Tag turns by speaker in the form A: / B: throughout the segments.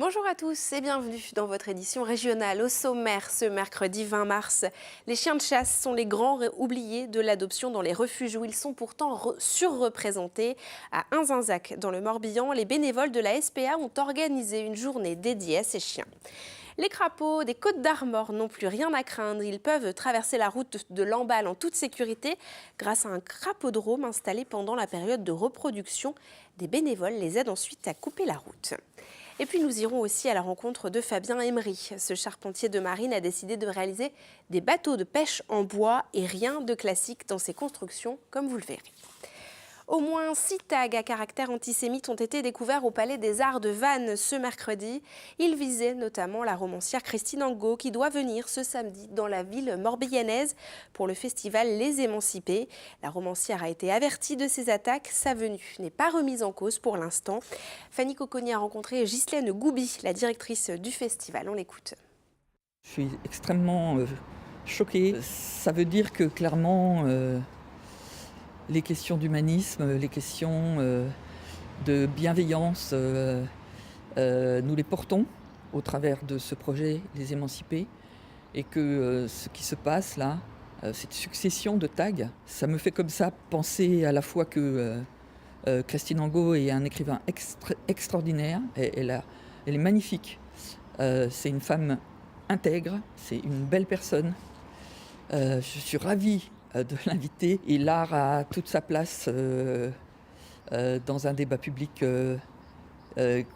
A: Bonjour à tous et bienvenue dans votre édition régionale. Au sommaire, ce mercredi 20 mars, les chiens de chasse sont les grands oubliés de l'adoption dans les refuges où ils sont pourtant surreprésentés. À Inzinzac, dans le Morbihan, les bénévoles de la SPA ont organisé une journée dédiée à ces chiens. Les crapauds des Côtes d'Armor n'ont plus rien à craindre. Ils peuvent traverser la route de Lamballe en toute sécurité grâce à un crapaudrome installé pendant la période de reproduction. Des bénévoles les aident ensuite à couper la route. Et puis nous irons aussi à la rencontre de Fabien Emery. Ce charpentier de marine a décidé de réaliser des bateaux de pêche en bois et rien de classique dans ses constructions, comme vous le verrez. Au moins 6 tags à caractère antisémite ont été découverts au Palais des Arts de Vannes ce mercredi. Ils visaient notamment la romancière Christine Angot qui doit venir ce samedi dans la ville morbihanaise pour le festival Les Émancipés. La romancière a été avertie de ces attaques. Sa venue n'est pas remise en cause pour l'instant. Fanny Coconi a rencontré Ghislaine Goubi, la directrice du festival. On l'écoute.
B: Je suis extrêmement choquée. Ça veut dire que clairement... les questions d'humanisme, les questions de bienveillance, nous les portons au travers de ce projet Les Émancipés et que ce qui se passe là, cette succession de tags, ça me fait comme ça penser à la fois que Christine Angot est un écrivain extraordinaire, elle est magnifique, c'est une femme intègre, c'est une belle personne, je suis ravie de l'inviter. Et l'art a toute sa place dans un débat public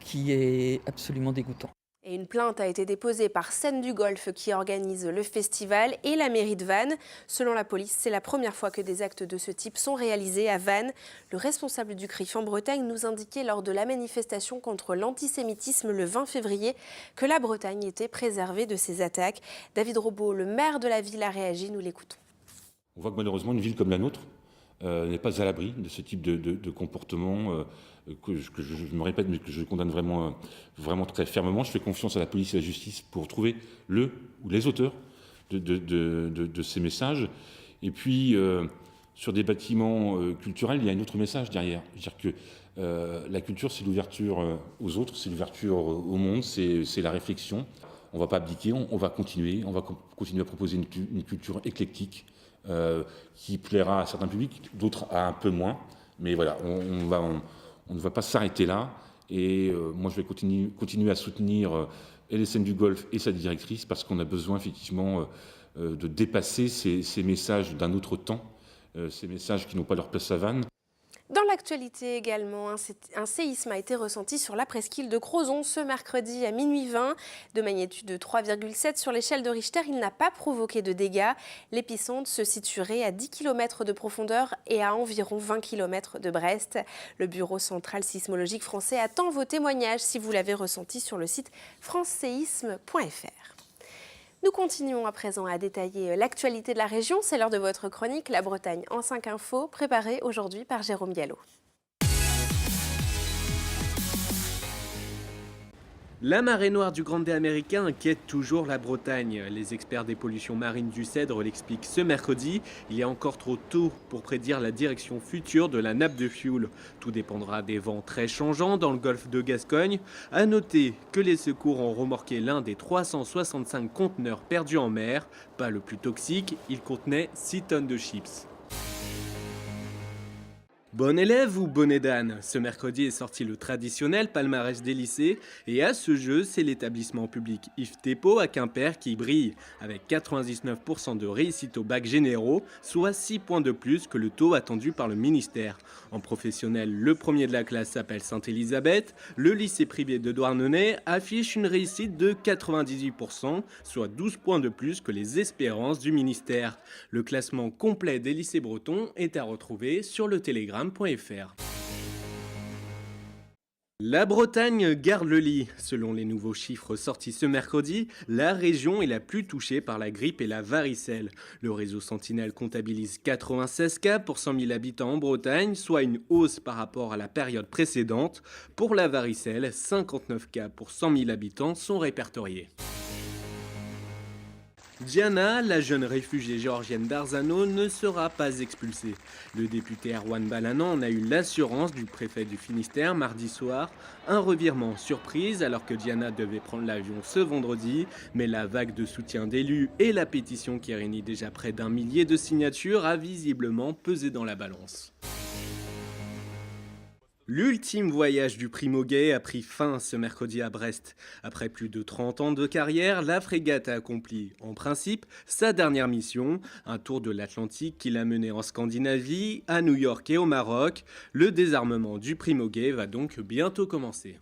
B: qui est absolument dégoûtant.
A: Et une plainte a été déposée par Scène du Golfe qui organise le festival et la mairie de Vannes. Selon la police, c'est la première fois que des actes de ce type sont réalisés à Vannes. Le responsable du CRIF en Bretagne nous indiquait lors de la manifestation contre l'antisémitisme le 20 février que la Bretagne était préservée de ces attaques. David Robot, le maire de la ville, a réagi. Nous l'écoutons.
C: On voit que malheureusement une ville comme la nôtre n'est pas à l'abri de ce type de comportement que je me répète mais que je condamne vraiment très fermement. Je fais confiance à la police et à la justice pour trouver le ou les auteurs de ces messages. Et puis sur des bâtiments culturels, il y a un autre message derrière. C'est-à-dire que la culture, c'est l'ouverture aux autres, c'est l'ouverture au monde, c'est la réflexion. On ne va pas abdiquer, on va continuer à proposer une culture éclectique. Qui plaira à certains publics, d'autres à un peu moins. Mais voilà, on ne va pas s'arrêter là. Et moi, je vais continuer à soutenir et les Scènes du Golfe et sa directrice parce qu'on a besoin effectivement de dépasser ces messages d'un autre temps, ces messages qui n'ont pas leur place à Vannes.
A: Dans l'actualité également, un séisme a été ressenti sur la presqu'île de Crozon ce mercredi à minuit 20. De magnitude de 3,7 sur l'échelle de Richter, il n'a pas provoqué de dégâts. L'épicentre se situerait à 10 km de profondeur et à environ 20 km de Brest. Le Bureau central sismologique français attend vos témoignages si vous l'avez ressenti sur le site franceséisme.fr. Nous continuons à présent à détailler l'actualité de la région. C'est l'heure de votre chronique La Bretagne en 5 infos, préparée aujourd'hui par Jérôme Gallo.
D: La marée noire du Grand Day américain inquiète toujours la Bretagne. Les experts des pollutions marines du Cèdre l'expliquent ce mercredi. Il est encore trop tôt pour prédire la direction future de la nappe de fioul. Tout dépendra des vents très changeants dans le golfe de Gascogne. A noter que les secours ont remorqué l'un des 365 conteneurs perdus en mer. Pas le plus toxique, il contenait 6 tonnes de chips. Bon élève ou bonnet d'âne? Ce mercredi est sorti le traditionnel palmarès des lycées et à ce jeu, c'est l'établissement public Yves Thépaut à Quimper qui brille avec 99% de réussite au bac généraux, soit 6 points de plus que le taux attendu par le ministère. En professionnel, le premier de la classe s'appelle Sainte-Élisabeth. Le lycée privé de Douarnenez affiche une réussite de 98%, soit 12 points de plus que les espérances du ministère. Le classement complet des lycées bretons est à retrouver sur le Telegram. La Bretagne garde le lit. Selon les nouveaux chiffres sortis ce mercredi, la région est la plus touchée par la grippe et la varicelle. Le réseau Sentinelle comptabilise 96 cas pour 100 000 habitants en Bretagne, soit une hausse par rapport à la période précédente. Pour la varicelle, 59 cas pour 100 000 habitants sont répertoriés. Diana, la jeune réfugiée géorgienne d'Arzano, ne sera pas expulsée. Le député Erwan Balanan en a eu l'assurance du préfet du Finistère mardi soir. Un revirement surprise alors que Diana devait prendre l'avion ce vendredi. Mais la vague de soutien d'élus et la pétition qui réunit déjà près d'1 millier de signatures a visiblement pesé dans la balance. L'ultime voyage du Primo Gay a pris fin ce mercredi à Brest. Après plus de 30 ans de carrière, la frégate a accompli, en principe, sa dernière mission, un tour de l'Atlantique qui l'a mené en Scandinavie, à New York et au Maroc. Le désarmement du Primo Gay va donc bientôt commencer.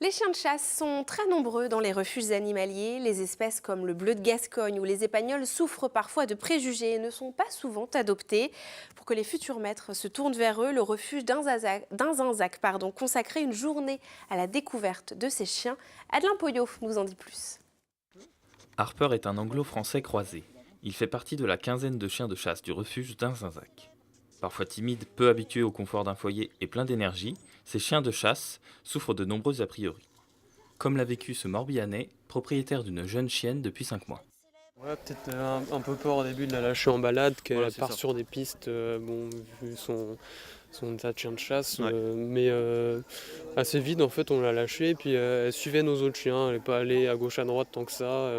A: Les chiens de chasse sont très nombreux dans les refuges animaliers. Les espèces comme le bleu de Gascogne ou les épagnols souffrent parfois de préjugés et ne sont pas souvent adoptés. Pour que les futurs maîtres se tournent vers eux, le refuge d'Inzinzac consacrait une journée à la découverte de ces chiens. Adelin Poyot nous en dit plus.
E: Harper est un anglo-français croisé. Il fait partie de la quinzaine de chiens de chasse du refuge d'Inzinzac. Parfois timides, peu habitués au confort d'un foyer et pleins d'énergie, ces chiens de chasse souffrent de nombreux a priori. Comme l'a vécu ce Morbihanais, propriétaire d'une jeune chienne depuis 5 mois.
F: Ouais, peut-être un peu peur au début de la lâcher en balade, qu'elle part sur des pistes, vu son état de chien de chasse, mais assez vite en fait on l'a lâchée et puis elle suivait nos autres chiens, elle n'est pas allée à gauche à droite tant que ça.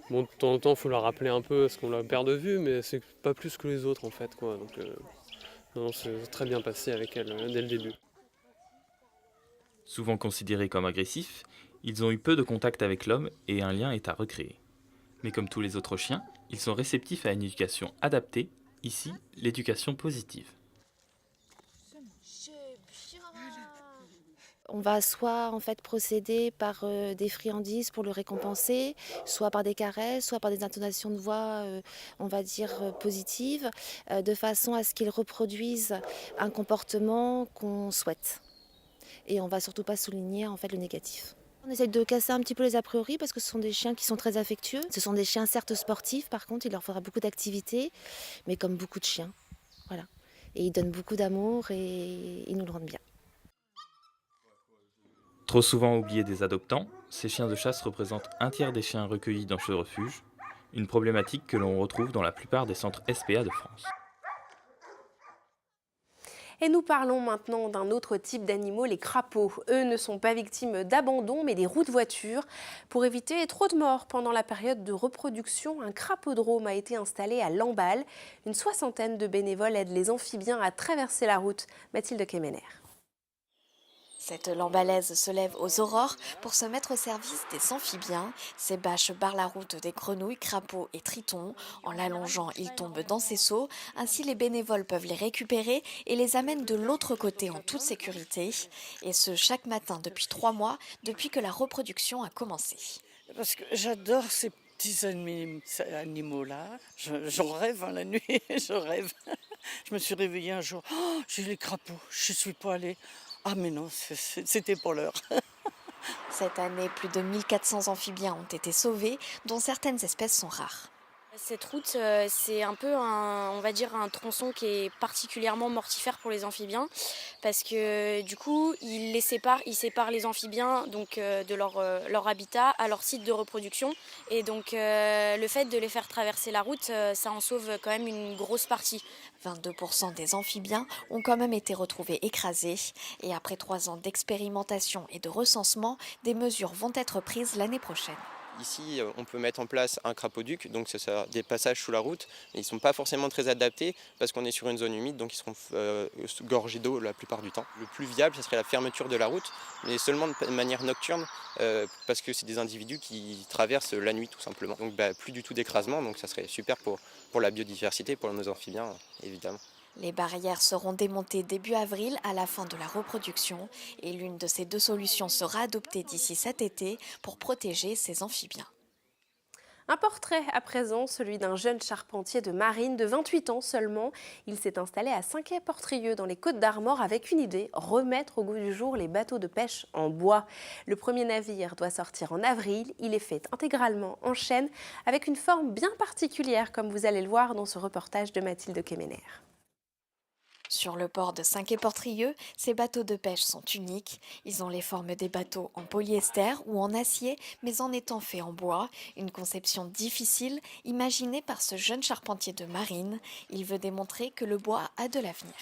F: Bon, de temps en temps il faut la rappeler un peu parce qu'on la perd de vue, mais c'est pas plus que les autres en fait, quoi. Donc non, c'est très bien passé avec elle dès le début.
E: Souvent considérés comme agressifs, ils ont eu peu de contact avec l'homme et un lien est à recréer. Mais comme tous les autres chiens, ils sont réceptifs à une éducation adaptée, ici l'éducation positive.
G: On va soit en fait procéder par des friandises pour le récompenser, soit par des caresses, soit par des intonations de voix, on va dire positives, de façon à ce qu'il reproduise un comportement qu'on souhaite. Et on va surtout pas souligner en fait le négatif. On essaie de casser un petit peu les a priori parce que ce sont des chiens qui sont très affectueux. Ce sont des chiens certes sportifs, par contre il leur faudra beaucoup d'activité, mais comme beaucoup de chiens, voilà. Et ils donnent beaucoup d'amour et ils nous le rendent bien.
E: Trop souvent oubliés des adoptants, ces chiens de chasse représentent un tiers des chiens recueillis dans ce refuge, une problématique que l'on retrouve dans la plupart des centres SPA de France.
A: Et nous parlons maintenant d'un autre type d'animaux, les crapauds. Eux ne sont pas victimes d'abandon, mais des roues de voiture. Pour éviter trop de morts pendant la période de reproduction, un crapaudrome a été installé à Lamballe. Une soixantaine de bénévoles aident les amphibiens à traverser la route. Mathilde Kemener.
H: Cette lambalaise se lève aux aurores pour se mettre au service des amphibiens. Ces bâches barrent la route des grenouilles, crapauds et tritons. En l'allongeant, ils tombent dans ces seaux. Ainsi, les bénévoles peuvent les récupérer et les amènent de l'autre côté en toute sécurité. Et ce, chaque matin depuis 3 mois, depuis que la reproduction a commencé.
I: Parce que j'adore ces petits animaux-là. J'en rêve la nuit, je rêve. Je me suis réveillée un jour, oh, j'ai les crapauds, je ne suis pas allée. Ah mais non, c'était pour l'heure.
H: Cette année, plus de 1400 amphibiens ont été sauvés, dont certaines espèces sont rares.
J: Cette route, c'est un peu on va dire un tronçon qui est particulièrement mortifère pour les amphibiens parce que du coup, il sépare les amphibiens donc, de leur habitat à leur site de reproduction. Et donc, le fait de les faire traverser la route, ça en sauve quand même une grosse partie.
H: 22% des amphibiens ont quand même été retrouvés écrasés. Et après 3 ans d'expérimentation et de recensement, des mesures vont être prises l'année prochaine.
K: Ici, on peut mettre en place un crapauduc, donc c'est ça, des passages sous la route, mais ils ne sont pas forcément très adaptés parce qu'on est sur une zone humide, donc ils seront gorgés d'eau la plupart du temps. Le plus viable, ce serait la fermeture de la route, mais seulement de manière nocturne, parce que c'est des individus qui traversent la nuit tout simplement. Donc plus du tout d'écrasement, donc ça serait super pour la biodiversité, pour nos amphibiens, évidemment.
H: Les barrières seront démontées début avril à la fin de la reproduction et l'une de ces 2 solutions sera adoptée d'ici cet été pour protéger ces amphibiens.
A: Un portrait à présent, celui d'un jeune charpentier de marine de 28 ans seulement. Il s'est installé à Saint-Quay-Portrieux dans les Côtes-d'Armor avec une idée, remettre au goût du jour les bateaux de pêche en bois. Le premier navire doit sortir en avril. Il est fait intégralement en chêne avec une forme bien particulière comme vous allez le voir dans ce reportage de Mathilde Kemener.
H: Sur le port de Saint-Quay-Portrieux, ces bateaux de pêche sont uniques. Ils ont les formes des bateaux en polyester ou en acier, mais en étant faits en bois. Une conception difficile, imaginée par ce jeune charpentier de marine. Il veut démontrer que le bois a de l'avenir.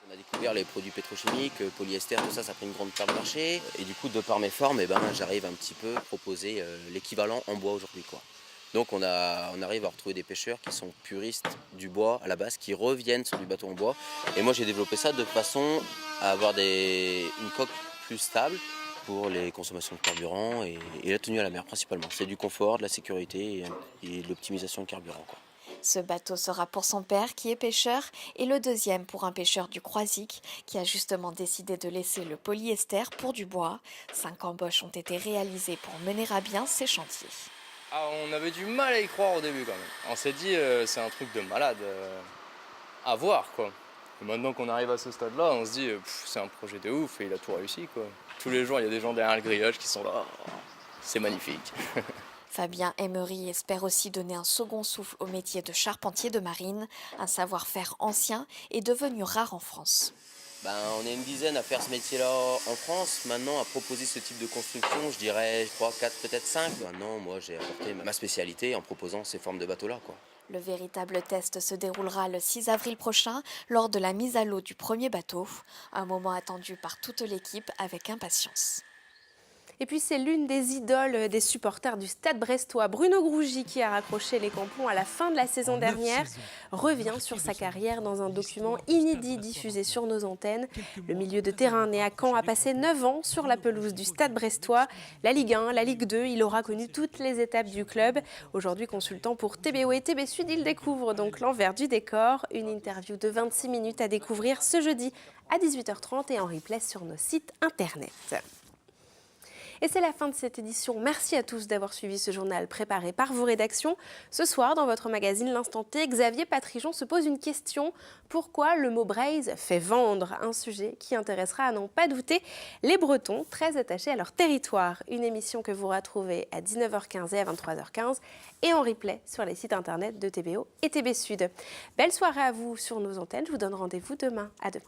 L: On a découvert les produits pétrochimiques, polyester, tout ça, ça a pris une grande part de marché. Et du coup, de par mes formes, j'arrive un petit peu à proposer l'équivalent en bois aujourd'hui, quoi. Donc on arrive à retrouver des pêcheurs qui sont puristes du bois à la base, qui reviennent sur du bateau en bois. Et moi j'ai développé ça de façon à avoir une coque plus stable pour les consommations de carburant et la tenue à la mer principalement. C'est du confort, de la sécurité et de l'optimisation de carburant, quoi.
H: Ce bateau sera pour son père qui est pêcheur et le deuxième pour un pêcheur du Croisic qui a justement décidé de laisser le polyester pour du bois. 5 embauches ont été réalisées pour mener à bien ces chantiers.
M: Ah, on avait du mal à y croire au début quand même. On s'est dit c'est un truc de malade à voir, quoi. Et maintenant qu'on arrive à ce stade-là, on se dit c'est un projet de ouf et il a tout réussi, quoi. Tous les jours il y a des gens derrière le grillage qui sont là. C'est magnifique.
H: Fabien Emery espère aussi donner un second souffle au métier de charpentier de marine, un savoir-faire ancien et devenu rare en France.
L: On est une dizaine à faire ce métier-là en France. Maintenant, à proposer ce type de construction, je dirais 3, 4, peut-être 5. Maintenant, moi, j'ai apporté ma spécialité en proposant ces formes de bateaux-là, quoi.
H: Le véritable test se déroulera le 6 avril prochain lors de la mise à l'eau du premier bateau. Un moment attendu par toute l'équipe avec impatience.
A: Et puis c'est l'une des idoles des supporters du Stade brestois. Bruno Grougy, qui a raccroché les crampons à la fin de la saison dernière, revient sur sa carrière dans un document inédit diffusé sur nos antennes. Le milieu de terrain né à Caen a passé 9 ans sur la pelouse du Stade brestois. La Ligue 1, la Ligue 2, il aura connu toutes les étapes du club. Aujourd'hui consultant pour TBO et TB Sud, il découvre donc l'envers du décor. Une interview de 26 minutes à découvrir ce jeudi à 18h30 et en replay sur nos sites internet. Et c'est la fin de cette édition. Merci à tous d'avoir suivi ce journal préparé par vos rédactions. Ce soir, dans votre magazine L'Instant T, Xavier Patrijon se pose une question. Pourquoi le mot braise fait vendre? Un sujet qui intéressera à n'en pas douter les Bretons, très attachés à leur territoire. Une émission que vous retrouvez à 19h15 et à 23h15 et en replay sur les sites internet de TBO et TB Sud. Belle soirée à vous sur nos antennes. Je vous donne rendez-vous demain. À demain.